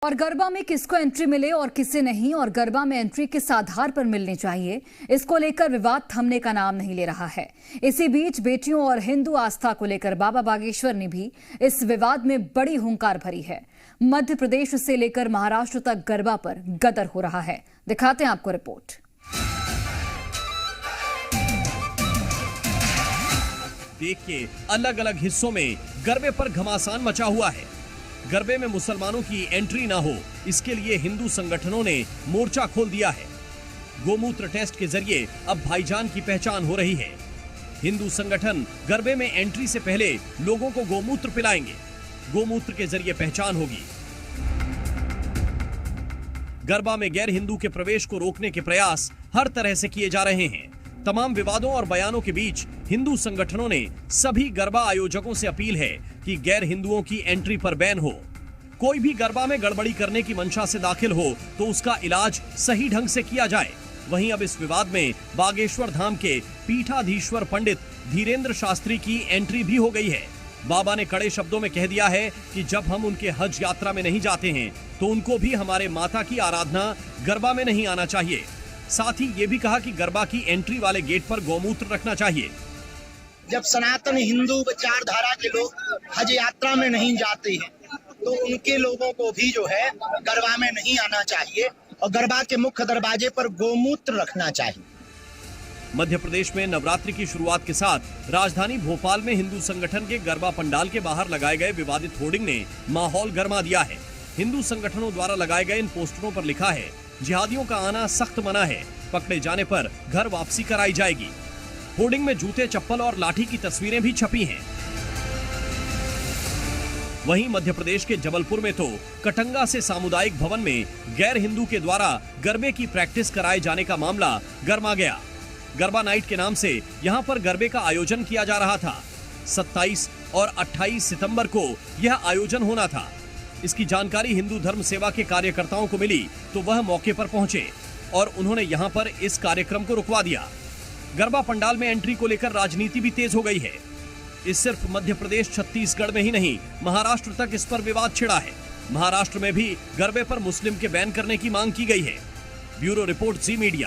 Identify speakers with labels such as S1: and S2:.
S1: और गरबा में किसको एंट्री मिले और किसे नहीं, और गरबा में एंट्री किस आधार पर मिलनी चाहिए, इसको लेकर विवाद थमने का नाम नहीं ले रहा है। इसी बीच बेटियों और हिंदू आस्था को लेकर बाबा बागेश्वर ने भी इस विवाद में बड़ी हुंकार भरी है। मध्य प्रदेश से लेकर महाराष्ट्र तक गरबा पर गदर हो रहा है। दिखाते हैं आपको रिपोर्ट।
S2: देखिए, अलग अलग हिस्सों में गरबे पर घमासान मचा हुआ है। गरबे में मुसलमानों की एंट्री ना हो, इसके लिए हिंदू संगठनों ने मोर्चा खोल दिया है। गोमूत्र टेस्ट के जरिए अब भाईजान की पहचान हो रही है। हिंदू संगठन गरबे में एंट्री से पहले लोगों को गोमूत्र पिलाएंगे। गोमूत्र के जरिए पहचान होगी। गरबा में गैर हिंदू के प्रवेश को रोकने के प्रयास हर तरह से किए जा रहे हैं। तमाम विवादों और बयानों के बीच हिंदू संगठनों ने सभी गरबा आयोजकों से अपील है कि गैर हिंदुओं की एंट्री पर बैन हो। कोई भी गरबा में गड़बड़ी करने की मंशा से दाखिल हो तो उसका इलाज सही ढंग से किया जाए। वहीं अब इस विवाद में बागेश्वर धाम के पीठाधीश्वर पंडित धीरेन्द्र शास्त्री की एंट्री भी हो गई है। बाबा ने कड़े शब्दों में कह दिया है कि जब हम उनके हज यात्रा में नहीं जाते हैं तो उनको भी हमारे माता की आराधना गरबा में नहीं आना चाहिए। साथ ही ये भी कहा कि गरबा की एंट्री वाले गेट पर गोमूत्र रखना चाहिए।
S3: जब सनातन हिंदू विचारधारा के लोग हज यात्रा में नहीं जाते हैं तो उनके लोगों को भी जो है गरबा में नहीं आना चाहिए और गरबा के मुख्य दरवाजे पर गोमूत्र रखना चाहिए।
S2: मध्य प्रदेश में नवरात्रि की शुरुआत के साथ राजधानी भोपाल में हिंदू संगठन के गरबा पंडाल के बाहर लगाए गए विवादित होर्डिंग ने माहौल गरमा दिया है। हिंदू संगठनों द्वारा लगाए गए इन पोस्टरों पर लिखा है, जिहादियों का आना सख्त मना है, पकड़े जाने पर घर वापसी कराई जाएगी। होर्डिंग में जूते, चप्पल और लाठी की तस्वीरें भी छपी हैं। वहीं मध्य प्रदेश के जबलपुर में तो कटंगा से सामुदायिक भवन में गैर हिंदू के द्वारा गरबे की प्रैक्टिस कराए जाने का मामला गरमा गया। गरबा नाइट के नाम से यहां पर गरबे का आयोजन किया जा रहा था। 27 और 28 सितंबर को यह आयोजन होना था। इसकी जानकारी हिंदू धर्म सेवा के कार्यकर्ताओं को मिली तो वह मौके पर पहुंचे और उन्होंने यहां पर इस कार्यक्रम को रुकवा दिया। गरबा पंडाल में एंट्री को लेकर राजनीति भी तेज हो गई है। इस सिर्फ मध्य प्रदेश, छत्तीसगढ़ में ही नहीं, महाराष्ट्र तक इस पर विवाद छिड़ा है। महाराष्ट्र में भी गरबे पर मुस्लिम के बैन करने की मांग की गई है। ब्यूरो रिपोर्ट, जी मीडिया।